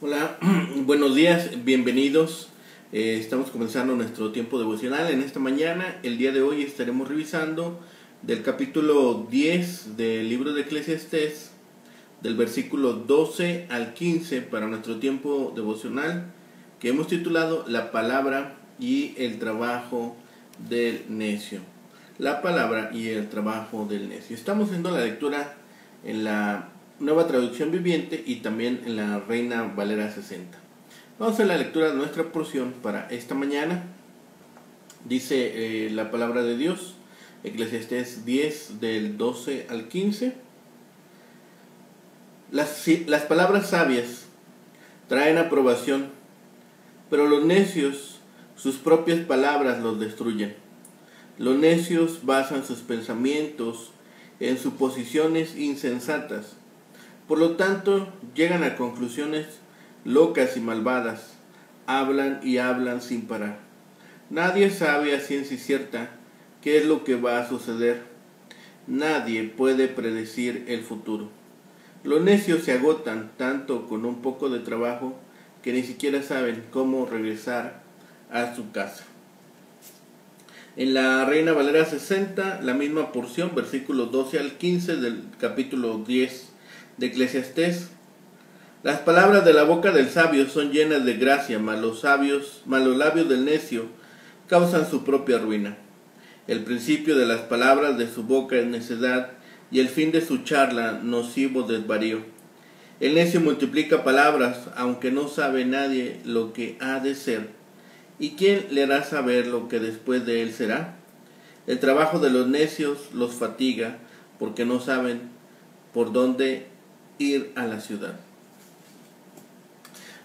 Hola, buenos días, bienvenidos. Estamos comenzando nuestro tiempo devocional en esta mañana. El día de hoy estaremos revisando del capítulo 10 del libro de Eclesiastés, del versículo 12 al 15 para nuestro tiempo devocional, que hemos titulado La palabra y el trabajo del necio. La palabra y el trabajo del necio. Estamos haciendo la lectura en la Nueva Traducción Viviente y también en la Reina Valera 60. Vamos a la lectura de nuestra porción para esta mañana. Dice la palabra de Dios, Eclesiastés 10 del 12 al 15. Las palabras sabias traen aprobación, pero los necios sus propias palabras los destruyen. Los necios basan sus pensamientos en suposiciones insensatas. Por lo tanto, llegan a conclusiones locas y malvadas. Hablan y hablan sin parar. Nadie sabe a ciencia cierta qué es lo que va a suceder. Nadie puede predecir el futuro. Los necios se agotan tanto con un poco de trabajo que ni siquiera saben cómo regresar a su casa. En la Reina Valera 60, la misma porción, versículos 12 al 15 del capítulo 10 de Eclesiastés. Las palabras de la boca del sabio son llenas de gracia, mas los labios del necio causan su propia ruina. El principio de las palabras de su boca es necedad, y el fin de su charla nocivo desvarío. El necio multiplica palabras, aunque no sabe nadie lo que ha de ser. ¿Y quién le hará saber lo que después de él será? El trabajo de los necios los fatiga, porque no saben por dónde ir a la ciudad.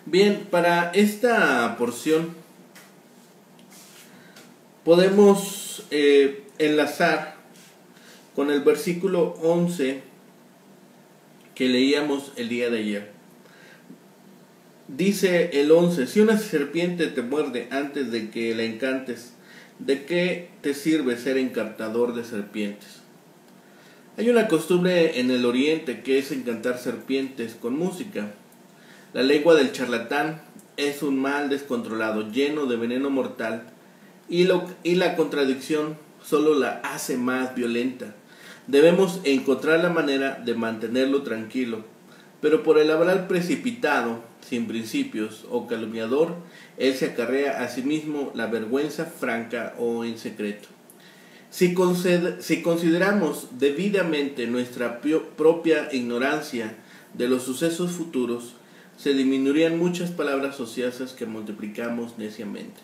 Bien, para esta porción podemos enlazar con el versículo 11 que leíamos el día de ayer. Dice el 11: si una serpiente te muerde antes de que la encantes, ¿de qué te sirve ser encantador de serpientes? Hay una costumbre en el oriente que es encantar serpientes con música. La lengua del charlatán es un mal descontrolado, lleno de veneno mortal, y la contradicción solo la hace más violenta. Debemos encontrar la manera de mantenerlo tranquilo, pero por el hablar precipitado, sin principios o calumniador, él se acarrea a sí mismo la vergüenza franca o en secreto. Si consideramos debidamente nuestra propia ignorancia de los sucesos futuros, se disminuirían muchas palabras ociosas que multiplicamos neciamente.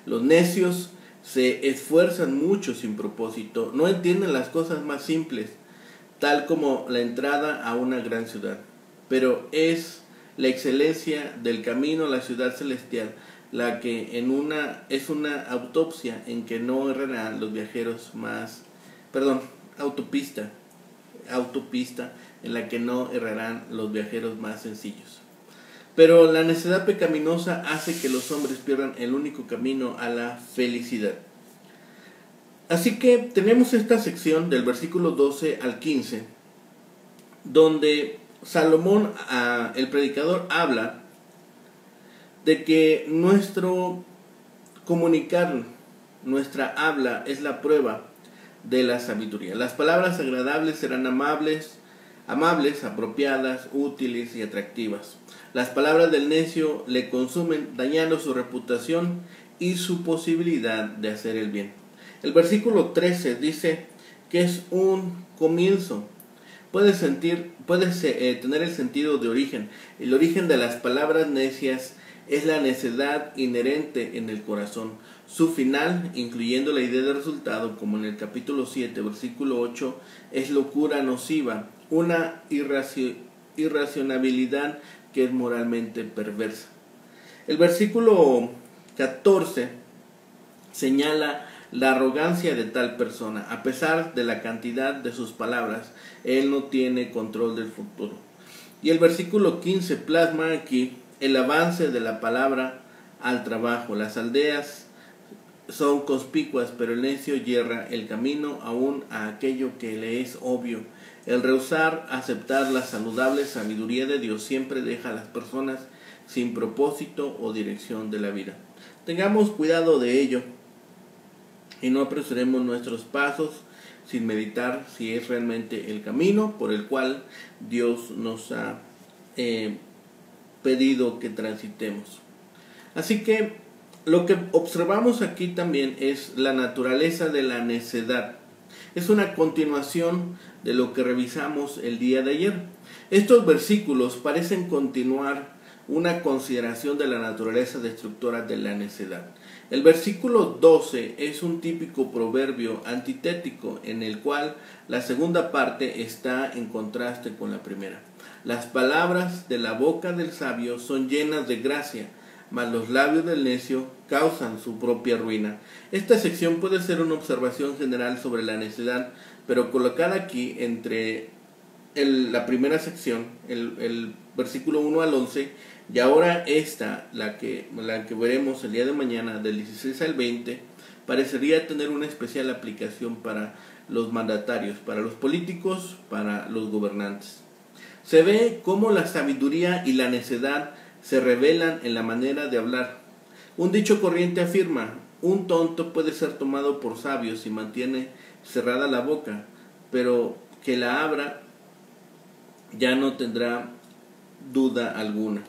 Los necios se esfuerzan mucho sin propósito, no entienden las cosas más simples, tal como la entrada a una gran ciudad. Pero es la excelencia del camino a la ciudad celestial la que es una autopsia en que no errarán los viajeros autopista en la que no errarán los viajeros más sencillos. Pero la necedad pecaminosa hace que los hombres pierdan el único camino a la felicidad. Así que tenemos esta sección del versículo 12 al 15, donde Salomón, el predicador, habla de que nuestro comunicar, nuestra habla es la prueba de la sabiduría. Las palabras agradables serán amables, apropiadas, útiles y atractivas. Las palabras del necio le consumen, dañando su reputación y su posibilidad de hacer el bien. El versículo 13 dice que es un comienzo. Puede tener el sentido de origen. El origen de las palabras necias es la necedad inherente en el corazón. Su final, incluyendo la idea de resultado, como en el capítulo 7, versículo 8, es locura nociva, una irracionalidad que es moralmente perversa. El versículo 14 señala la arrogancia de tal persona. A pesar de la cantidad de sus palabras, él no tiene control del futuro. Y el versículo 15 plasma aquí el avance de la palabra al trabajo. Las aldeas son conspicuas, pero el necio yerra el camino aún a aquello que le es obvio. El rehusar aceptar la saludable sabiduría de Dios siempre deja a las personas sin propósito o dirección de la vida. Tengamos cuidado de ello y no apresuremos nuestros pasos sin meditar si es realmente el camino por el cual Dios nos ha pedido que transitemos. Así que lo que observamos aquí también es la naturaleza de la necedad. Es una continuación de lo que revisamos el día de ayer. Estos versículos parecen continuar una consideración de la naturaleza destructora de la necedad. El versículo 12 es un típico proverbio antitético en el cual la segunda parte está en contraste con la primera. Las palabras de la boca del sabio son llenas de gracia, mas los labios del necio causan su propia ruina. Esta sección puede ser una observación general sobre la necedad, pero colocada aquí entre la primera sección, el versículo 1 al 11, y ahora esta, la que veremos el día de mañana, del 16 al 20, parecería tener una especial aplicación para los mandatarios, para los políticos, para los gobernantes. Se ve cómo la sabiduría y la necedad se revelan en la manera de hablar. Un dicho corriente afirma: un tonto puede ser tomado por sabio si mantiene cerrada la boca, pero que la abra ya no tendrá duda alguna.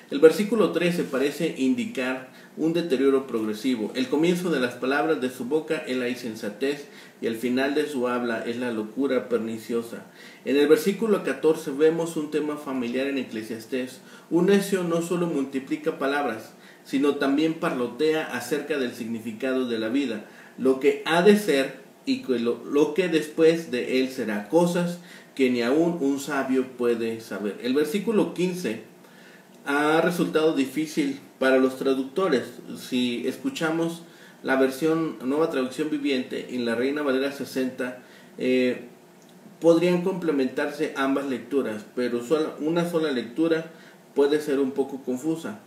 El versículo 13 parece indicar un deterioro progresivo. El comienzo de las palabras de su boca es la insensatez y el final de su habla es la locura perniciosa. En el versículo 14 vemos un tema familiar en Eclesiastés. Un necio no solo multiplica palabras, sino también parlotea acerca del significado de la vida, lo que ha de ser y lo que después de él será, cosas que ni aun un sabio puede saber. El versículo 15 ha resultado difícil para los traductores. Si escuchamos la versión Nueva Traducción Viviente y la Reina Valera 60, podrían complementarse ambas lecturas, pero una sola lectura puede ser un poco confusa.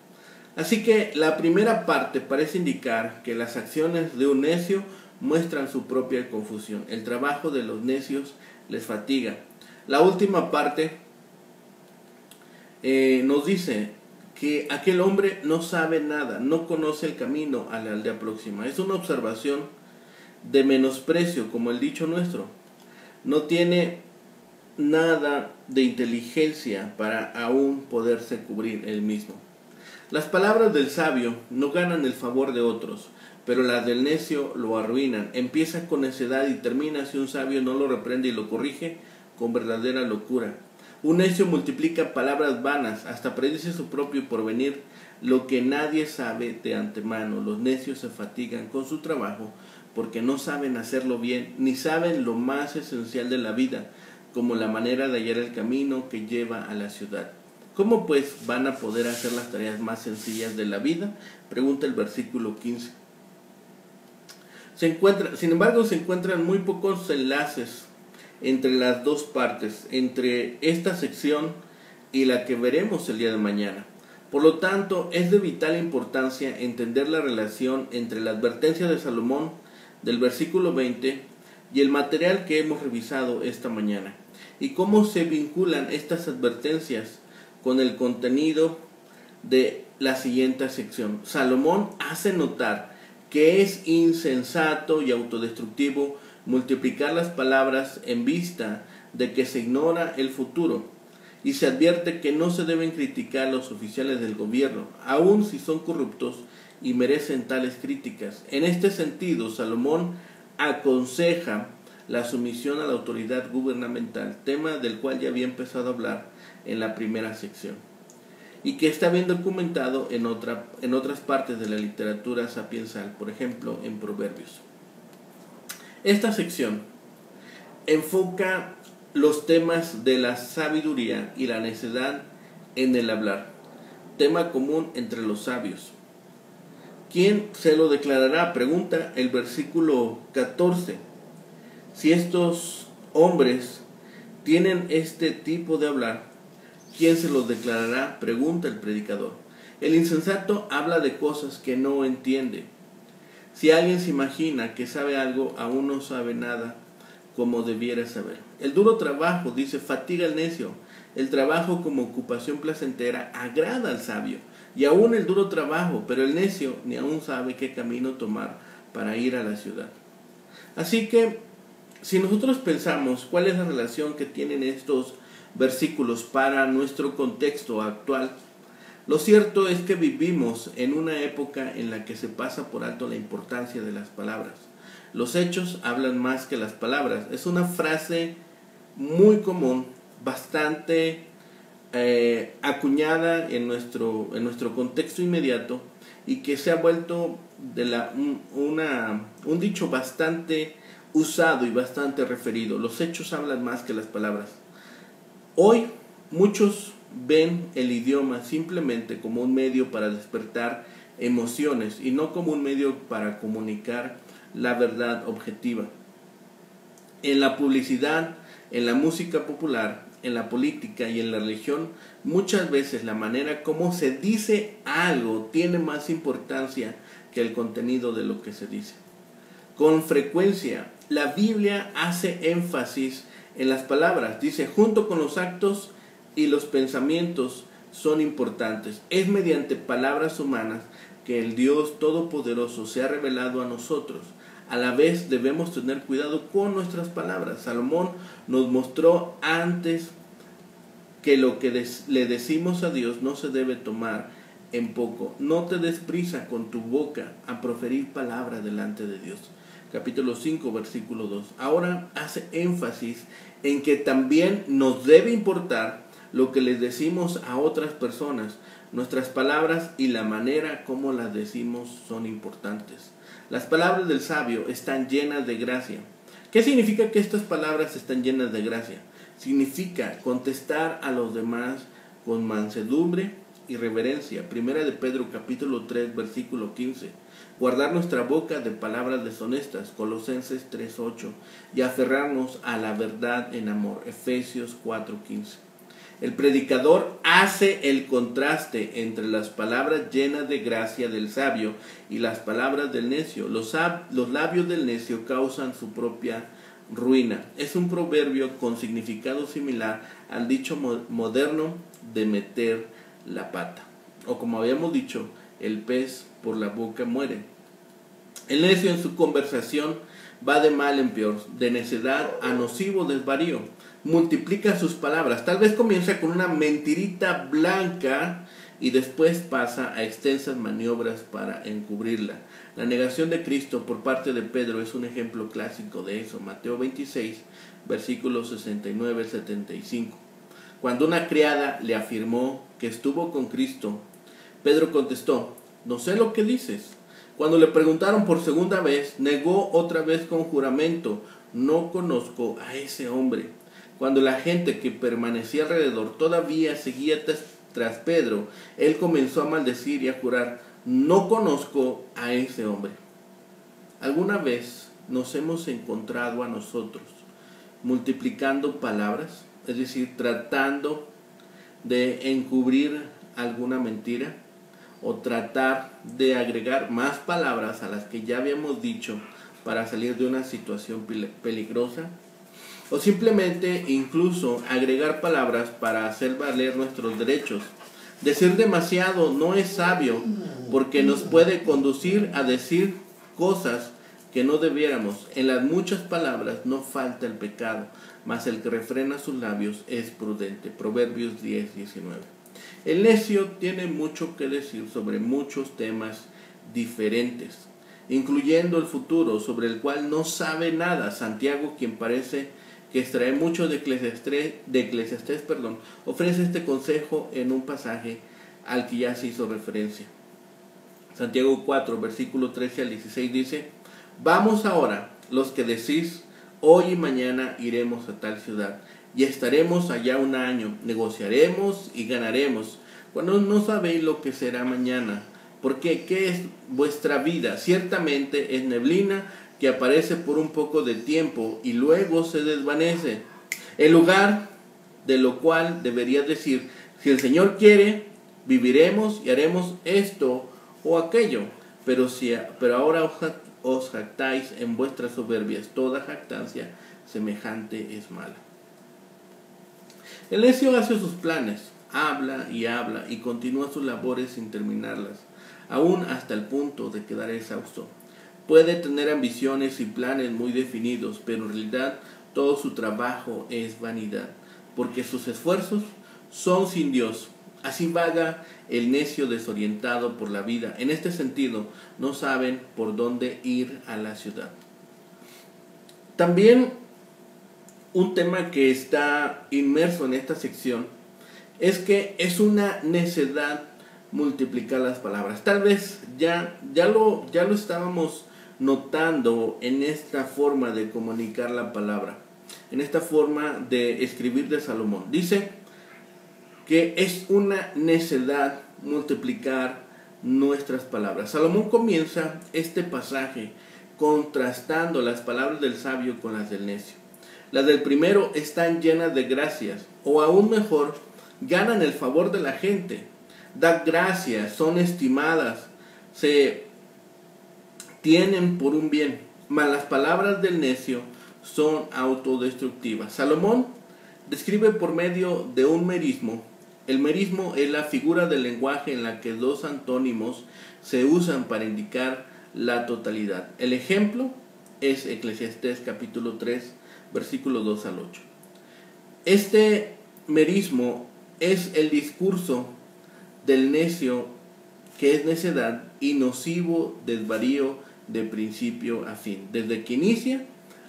Así que la primera parte parece indicar que las acciones de un necio muestran su propia confusión. El trabajo de los necios les fatiga. La última parte nos dice que aquel hombre no sabe nada, no conoce el camino a la aldea próxima. Es una observación de menosprecio, como el dicho nuestro. No tiene nada de inteligencia para aún poderse cubrir él mismo. Las palabras del sabio no ganan el favor de otros, pero las del necio lo arruinan. Empieza con necedad y termina, si un sabio no lo reprende y lo corrige, con verdadera locura. Un necio multiplica palabras vanas, hasta predice su propio porvenir, lo que nadie sabe de antemano. Los necios se fatigan con su trabajo porque no saben hacerlo bien, ni saben lo más esencial de la vida, como la manera de hallar el camino que lleva a la ciudad. ¿Cómo pues van a poder hacer las tareas más sencillas de la vida?, pregunta el versículo 15. Sin embargo, se encuentran muy pocos enlaces entre las dos partes, entre esta sección y la que veremos el día de mañana. Por lo tanto, es de vital importancia entender la relación entre la advertencia de Salomón del versículo 20 y el material que hemos revisado esta mañana, y cómo se vinculan estas advertencias con el contenido de la siguiente sección. Salomón hace notar que es insensato y autodestructivo multiplicar las palabras en vista de que se ignora el futuro, y se advierte que no se deben criticar a los oficiales del gobierno, aun si son corruptos y merecen tales críticas. En este sentido, Salomón aconseja la sumisión a la autoridad gubernamental, tema del cual ya había empezado a hablar en la primera sección, y que está bien documentado en otras partes de la literatura sapiensal, por ejemplo en Proverbios. Esta sección enfoca los temas de la sabiduría y la necedad en el hablar, tema común entre los sabios. ¿Quién se lo declarará?, pregunta el versículo 14. Si estos hombres tienen este tipo de hablar, ¿quién se los declarará?, pregunta el predicador. El insensato habla de cosas que no entiende. Si alguien se imagina que sabe algo, aún no sabe nada como debiera saber. El duro trabajo, dice, fatiga al necio. El trabajo como ocupación placentera agrada al sabio. y aún el duro trabajo, pero el necio ni aún sabe qué camino tomar para ir a la ciudad. Así que, si nosotros pensamos cuál es la relación que tienen estos versículos para nuestro contexto actual, lo cierto es que vivimos en una época en la que se pasa por alto la importancia de las palabras. Los hechos hablan más que las palabras. Es una frase muy común, bastante acuñada en nuestro contexto inmediato, y que se ha vuelto un dicho bastante usado y bastante referido. Los hechos hablan más que las palabras. Hoy muchos ven el idioma simplemente como un medio para despertar emociones y no como un medio para comunicar la verdad objetiva. En la publicidad, en la música popular, en la política y en la religión, muchas veces la manera como se dice algo tiene más importancia que el contenido de lo que se dice. Con frecuencia, la Biblia hace énfasis en las palabras. Dice, junto con los actos y los pensamientos son importantes. Es mediante palabras humanas que el Dios Todopoderoso se ha revelado a nosotros. A la vez debemos tener cuidado con nuestras palabras. Salomón nos mostró antes que lo que le decimos a Dios no se debe tomar en poco. No te des prisa con tu boca a proferir palabra delante de Dios. Capítulo 5, versículo 2. Ahora hace énfasis en que también nos debe importar lo que les decimos a otras personas. Nuestras palabras y la manera como las decimos son importantes. Las palabras del sabio están llenas de gracia. ¿Qué significa que estas palabras están llenas de gracia? Significa contestar a los demás con mansedumbre y reverencia. Primera de Pedro capítulo 3 versículo 15. Guardar nuestra boca de palabras deshonestas. Colosenses 3:8. Y aferrarnos a la verdad en amor. Efesios 4:15. El predicador hace el contraste entre las palabras llenas de gracia del sabio y las palabras del necio. Los labios del necio causan su propia ruina. Es un proverbio con significado similar al dicho moderno de meter la pata. O como habíamos dicho, el pez por la boca muere. El necio en su conversación va de mal en peor, de necedad a nocivo desvarío. Multiplica sus palabras. Tal vez comienza con una mentirita blanca y después pasa a extensas maniobras para encubrirla. La negación de Cristo por parte de Pedro es un ejemplo clásico de eso. Mateo 26, versículos 69 al 75. Cuando una criada le afirmó que estuvo con Cristo, Pedro contestó, no sé lo que dices. Cuando le preguntaron por segunda vez, negó otra vez con juramento, no conozco a ese hombre. Cuando la gente que permanecía alrededor todavía seguía tras Pedro, él comenzó a maldecir y a jurar, no conozco a ese hombre. ¿Alguna vez nos hemos encontrado a nosotros multiplicando palabras? Es decir, tratando de encubrir alguna mentira o tratar de agregar más palabras a las que ya habíamos dicho para salir de una situación peligrosa. O simplemente incluso agregar palabras para hacer valer nuestros derechos. Decir demasiado no es sabio porque nos puede conducir a decir cosas que no debiéramos. En las muchas palabras no falta el pecado, mas el que refrena sus labios es prudente. Proverbios 10:19. El necio tiene mucho que decir sobre muchos temas diferentes, incluyendo el futuro, sobre el cual no sabe nada. Santiago, quien parece que extrae mucho de Eclesiastés, ofrece este consejo en un pasaje al que ya se hizo referencia. Santiago 4, versículo 13 al 16 dice, vamos ahora, los que decís, hoy y mañana iremos a tal ciudad, y estaremos allá un año, negociaremos y ganaremos, cuando no sabéis lo que será mañana, porque ¿qué es vuestra vida? Ciertamente es neblina, que aparece por un poco de tiempo y luego se desvanece. En lugar de lo cual deberías decir, si el Señor quiere, viviremos y haremos esto o aquello. Pero ahora os jactáis en vuestras soberbias. Toda jactancia semejante es mala. El necio hace sus planes, habla y continúa sus labores sin terminarlas, aún hasta el punto de quedar exhausto. Puede tener ambiciones y planes muy definidos, pero en realidad todo su trabajo es vanidad, porque sus esfuerzos son sin Dios. Así vaga el necio desorientado por la vida. En este sentido, no saben por dónde ir a la ciudad. También un tema que está inmerso en esta sección es que es una necedad multiplicar las palabras. Tal vez ya lo estábamos notando en esta forma de comunicar la palabra, en esta forma de escribir de Salomón. Dice que es una necedad multiplicar nuestras palabras. Salomón comienza este pasaje contrastando las palabras del sabio con las del necio. Las del primero están llenas de gracias, o aún mejor, ganan el favor de la gente. Da gracias, son estimadas, se tienen por un bien, mas las palabras del necio son autodestructivas. Salomón describe por medio de un merismo. El merismo es la figura del lenguaje en la que dos antónimos se usan para indicar la totalidad. El ejemplo es Eclesiastés capítulo 3, versículos 2 al 8. Este merismo es el discurso del necio, que es necedad y nocivo desvarío de principio a fin, desde que inicia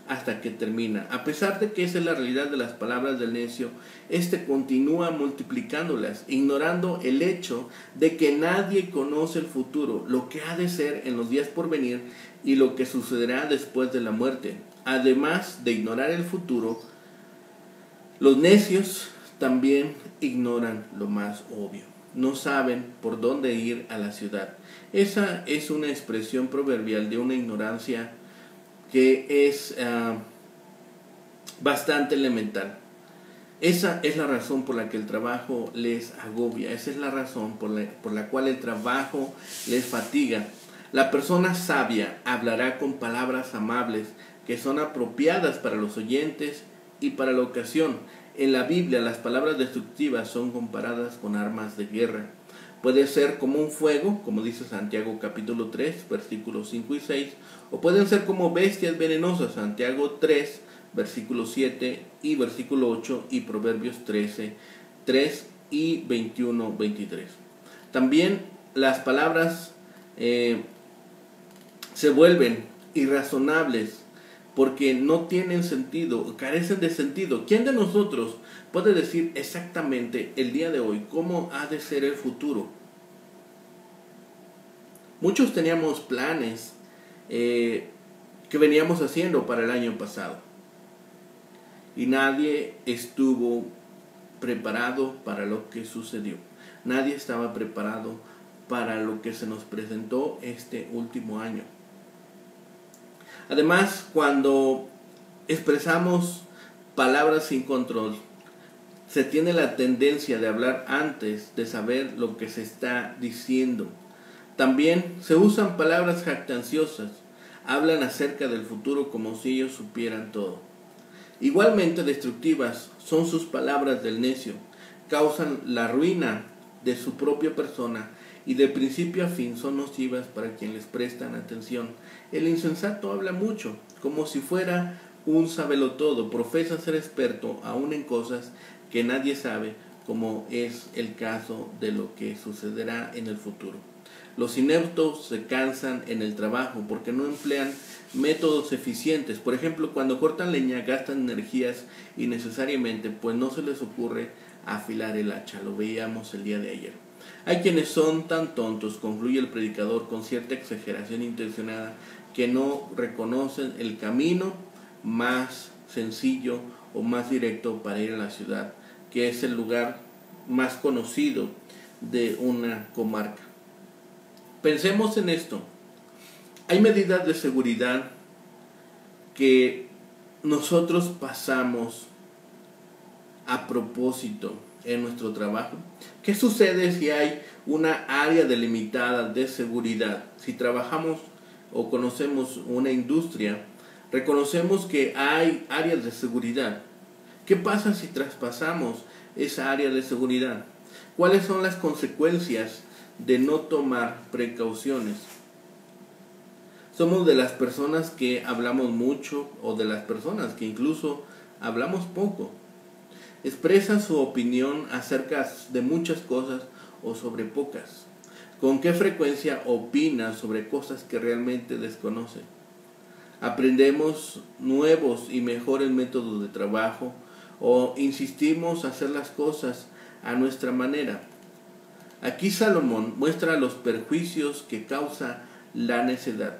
hasta que termina. A pesar de que esa es la realidad de las palabras del necio, este continúa multiplicándolas, ignorando el hecho de que nadie conoce el futuro, lo que ha de ser en los días por venir y lo que sucederá después de la muerte. Además de ignorar el futuro, los necios también ignoran lo más obvio. No saben por dónde ir a la ciudad. Esa es una expresión proverbial de una ignorancia que es bastante elemental. Esa es la razón por la que el trabajo les agobia. Esa es la razón por la cual el trabajo les fatiga. La persona sabia hablará con palabras amables que son apropiadas para los oyentes y para la ocasión. En la Biblia las palabras destructivas son comparadas con armas de guerra. Puede ser como un fuego, como dice Santiago capítulo 3, versículos 5 y 6, o pueden ser como bestias venenosas, Santiago 3, versículo 7 y versículo 8, y Proverbios 13, 3 y 21, 23. También las palabras se vuelven irrazonables porque no tienen sentido, carecen de sentido. ¿Quién de nosotros puede decir exactamente el día de hoy cómo ha de ser el futuro? Muchos teníamos planes que veníamos haciendo para el año pasado y nadie estuvo preparado para lo que sucedió. Nadie estaba preparado para lo que se nos presentó este último año. Además, cuando expresamos palabras sin control, se tiene la tendencia de hablar antes de saber lo que se está diciendo. También se usan palabras jactanciosas, hablan acerca del futuro como si ellos supieran todo. Igualmente destructivas son sus palabras del necio, causan la ruina de su propia persona y de principio a fin son nocivas para quien les prestan atención. El insensato habla mucho, como si fuera un sabelotodo, profesa ser experto aún en cosas que nadie sabe, como es el caso de lo que sucederá en el futuro. Los ineptos se cansan en el trabajo porque no emplean métodos eficientes. Por ejemplo, cuando cortan leña gastan energías innecesariamente, pues no se les ocurre afilar el hacha. Lo veíamos el día de ayer. Hay quienes son tan tontos, concluye el predicador con cierta exageración intencionada, que no reconocen el camino más sencillo o más directo para ir a la ciudad, que es el lugar más conocido de una comarca. Pensemos en esto. Hay medidas de seguridad que nosotros pasamos a propósito en nuestro trabajo. ¿Qué sucede si hay una área delimitada de seguridad? Si trabajamos o conocemos una industria, reconocemos que hay áreas de seguridad. ¿Qué pasa si traspasamos esa área de seguridad? ¿Cuáles son las consecuencias de no tomar precauciones? Somos de las personas que hablamos mucho o de las personas que incluso hablamos poco. Expresan su opinión acerca de muchas cosas o sobre pocas. ¿Con qué frecuencia opinan sobre cosas que realmente desconocen? ¿Aprendemos nuevos y mejores métodos de trabajo o insistimos a hacer las cosas a nuestra manera? Aquí Salomón muestra los perjuicios que causa la necedad.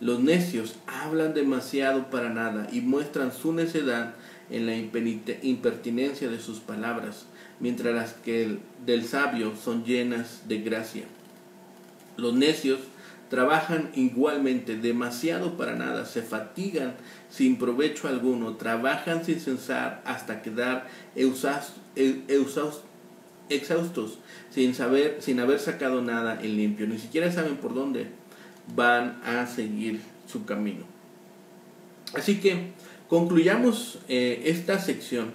Los necios hablan demasiado para nada y muestran su necedad en la impertinencia de sus palabras, mientras las que del sabio son llenas de gracia. Los necios trabajan igualmente demasiado para nada, se fatigan sin provecho alguno, trabajan sin cesar hasta quedar exhaustos, sin haber sacado nada en limpio, ni siquiera saben por dónde van a seguir su camino. Así que concluyamos esta sección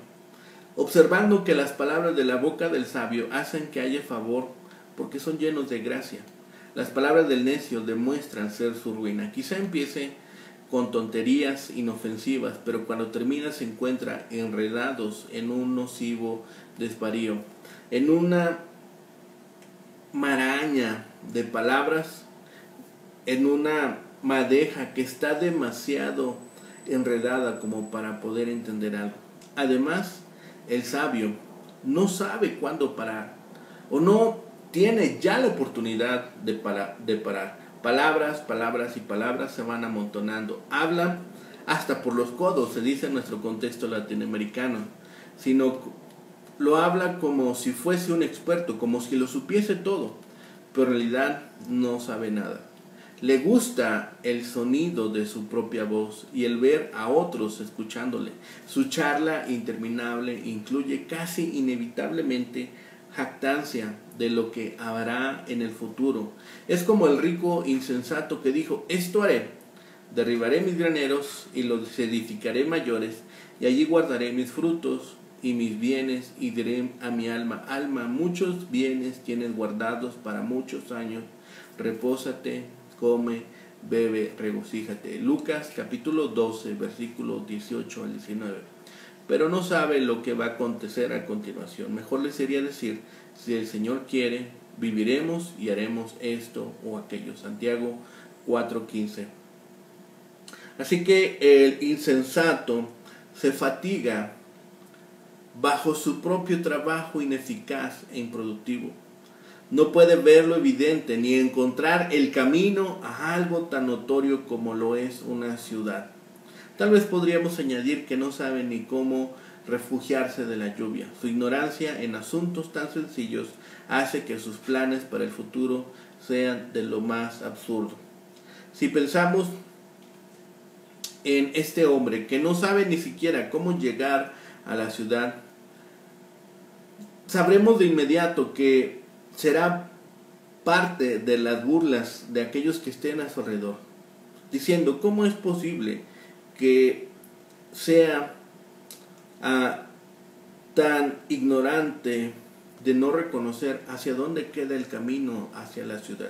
observando que las palabras de la boca del sabio hacen que haya favor porque son llenos de gracia. Las palabras del necio demuestran ser su ruina. Quizá empiece con tonterías inofensivas, pero cuando termina se encuentra enredados en un nocivo desvarío, en una maraña de palabras, en una madeja que está demasiado enredada como para poder entender algo. Además, el sabio no sabe cuándo parar o no tiene ya la oportunidad de parar. Palabras y palabras se van amontonando. Hablan hasta por los codos, se dice en nuestro contexto latinoamericano, sino lo habla como si fuese un experto, como si lo supiese todo, pero en realidad no sabe nada. Le gusta el sonido de su propia voz y el ver a otros escuchándole. Su charla interminable incluye casi inevitablemente jactancia de lo que habrá en el futuro. Es como el rico insensato que dijo: esto haré, derribaré mis graneros y los edificaré mayores, y allí guardaré mis frutos y mis bienes, y diré a mi alma: alma, muchos bienes tienes guardados para muchos años, repósate, come, bebe, regocíjate. Lucas capítulo 12, versículos 18 al 19. Pero no sabe lo que va a acontecer a continuación. Mejor le sería decir: si el Señor quiere, viviremos y haremos esto o aquello. Santiago 4:15. Así que el insensato se fatiga bajo su propio trabajo ineficaz e improductivo. No puede ver lo evidente ni encontrar el camino a algo tan notorio como lo es una ciudad. Tal vez podríamos añadir que no sabe ni cómo refugiarse de la lluvia. Su ignorancia en asuntos tan sencillos hace que sus planes para el futuro sean de lo más absurdo. Si pensamos en este hombre que no sabe ni siquiera cómo llegar a la ciudad, sabremos de inmediato que será parte de las burlas de aquellos que estén a su alrededor, diciendo: ¿cómo es posible que sea tan ignorante de no reconocer hacia dónde queda el camino hacia la ciudad?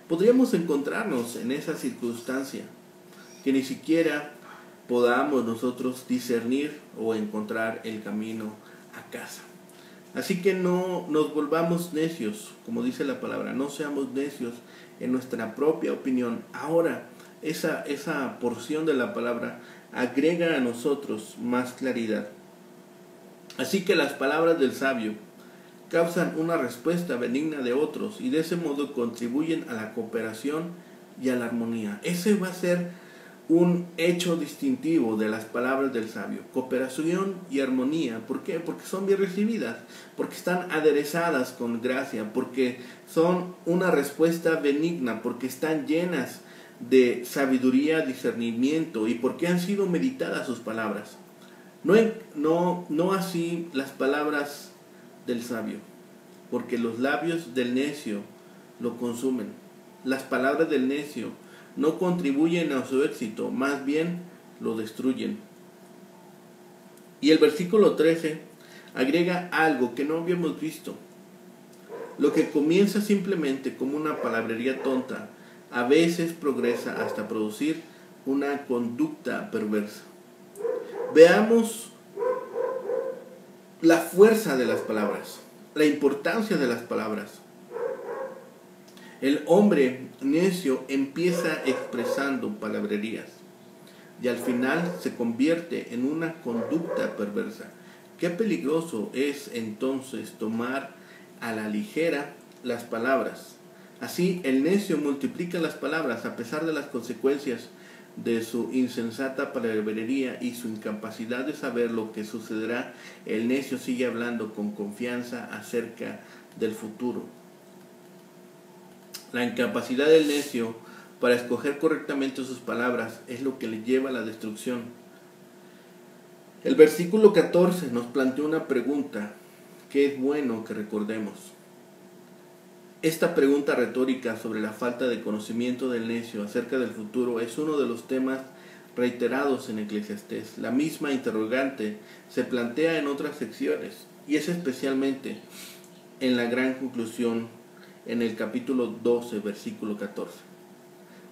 Podríamos encontrarnos en esa circunstancia, que ni siquiera podamos nosotros discernir o encontrar el camino a casa. Así que no nos volvamos necios, como dice la palabra, no seamos necios en nuestra propia opinión. Ahora, esa porción de la palabra agrega a nosotros más claridad. Así que las palabras del sabio causan una respuesta benigna de otros y de ese modo contribuyen a la cooperación y a la armonía. Ese va a ser un hecho distintivo de las palabras del sabio: cooperación y armonía. ¿Por qué? Porque son bien recibidas, porque están aderezadas con gracia, porque son una respuesta benigna, porque están llenas de sabiduría, discernimiento, y porque han sido meditadas sus palabras. No así las palabras del sabio, porque los labios del necio lo consumen. Las palabras del necio no contribuyen a su éxito, más bien lo destruyen. Y el versículo 13 agrega algo que no habíamos visto. Lo que comienza simplemente como una palabrería tonta, a veces progresa hasta producir una conducta perversa. Veamos la fuerza de las palabras, la importancia de las palabras. El hombre necio empieza expresando palabrerías y al final se convierte en una conducta perversa. Qué peligroso es entonces tomar a la ligera las palabras. Así el necio multiplica las palabras a pesar de las consecuencias de su insensata palabrería y su incapacidad de saber lo que sucederá. El necio sigue hablando con confianza acerca del futuro. La incapacidad del necio para escoger correctamente sus palabras es lo que le lleva a la destrucción. El versículo 14 nos plantea una pregunta que es bueno que recordemos. Esta pregunta retórica sobre la falta de conocimiento del necio acerca del futuro es uno de los temas reiterados en Eclesiastés. La misma interrogante se plantea en otras secciones y es especialmente en la gran conclusión en el capítulo 12, versículo 14.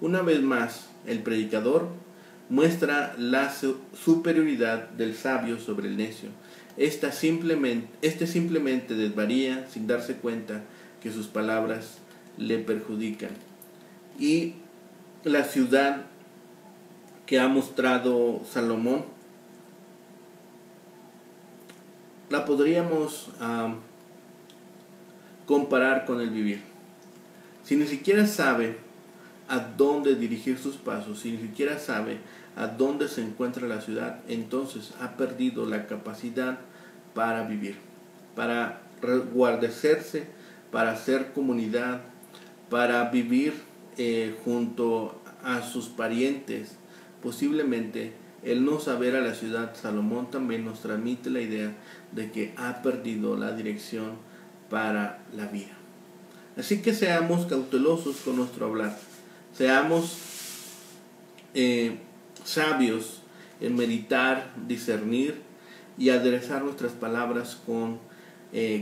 Una vez más, el predicador muestra la superioridad del sabio sobre el necio. Este simplemente desvaría sin darse cuenta que sus palabras le perjudican. Y la ciudad que ha mostrado Salomón la podríamos comparar con el vivir. Si ni siquiera sabe a dónde dirigir sus pasos, si ni siquiera sabe a dónde se encuentra la ciudad, entonces ha perdido la capacidad para vivir, para resguardecerse, para hacer comunidad, para vivir junto a sus parientes. Posiblemente el no saber a la ciudad, Salomón también nos transmite la idea de que ha perdido la dirección para la vida. Así que seamos cautelosos con nuestro hablar, seamos sabios en meditar, discernir y aderezar nuestras palabras con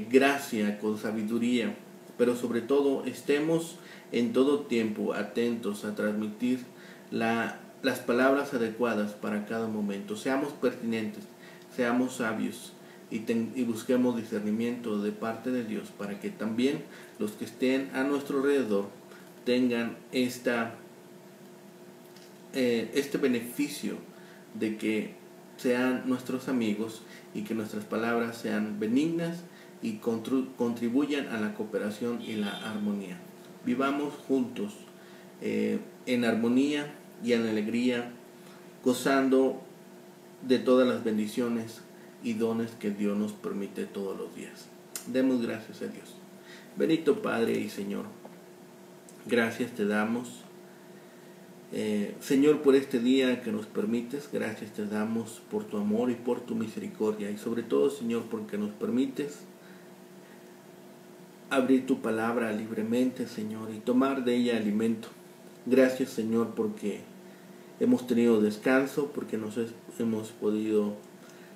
gracia, con sabiduría, pero sobre todo estemos en todo tiempo atentos a transmitir las palabras adecuadas para cada momento. Seamos pertinentes, seamos sabios y busquemos discernimiento de parte de Dios para que también los que estén a nuestro alrededor tengan este beneficio de que sean nuestros amigos y que nuestras palabras sean benignas y contribuyan a la cooperación y la armonía. Vivamos juntos en armonía y en alegría, gozando de todas las bendiciones y dones que Dios nos permite todos los días. Demos gracias a Dios. Bendito Padre y Señor, gracias te damos, Señor, por este día que nos permites. Gracias te damos por tu amor y por tu misericordia, y sobre todo, Señor, porque nos permites abrir tu palabra libremente, Señor, y tomar de ella alimento. Gracias, Señor, porque hemos tenido descanso, porque hemos podido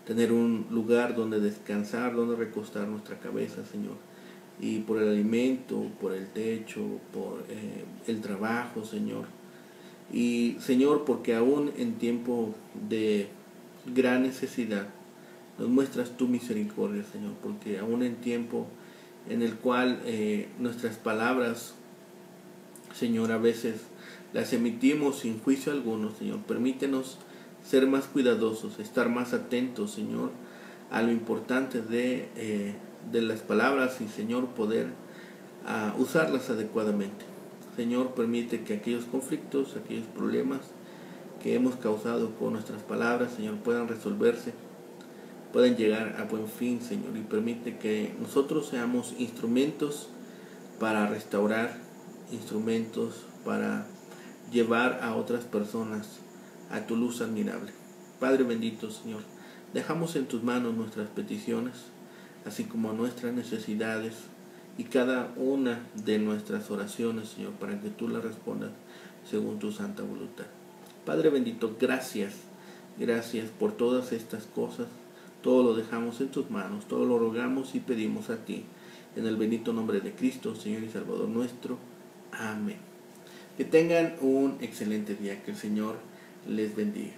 tener un lugar donde descansar, donde recostar nuestra cabeza, Señor. Y por el alimento, por el techo, por el trabajo, Señor. Y, Señor, porque aún en tiempo de gran necesidad nos muestras tu misericordia, Señor. Porque aún en tiempo en el cual nuestras palabras, Señor, a veces las emitimos sin juicio alguno, Señor. Permítenos ser más cuidadosos, estar más atentos, Señor, a lo importante de las palabras y, Señor, poder usarlas adecuadamente. Señor, permite que aquellos conflictos, aquellos problemas que hemos causado con nuestras palabras, Señor, puedan resolverse, puedan llegar a buen fin, Señor, y permite que nosotros seamos instrumentos para restaurar, instrumentos para llevar a otras personas a tu luz admirable. Padre bendito, Señor, dejamos en tus manos nuestras peticiones, así como nuestras necesidades y cada una de nuestras oraciones, Señor, para que tú las respondas según tu santa voluntad. Padre bendito, gracias por todas estas cosas. Todo lo dejamos en tus manos, todo lo rogamos y pedimos a ti, en el bendito nombre de Cristo, Señor y Salvador nuestro. Amén. Que tengan un excelente día. Que el Señor les bendiga.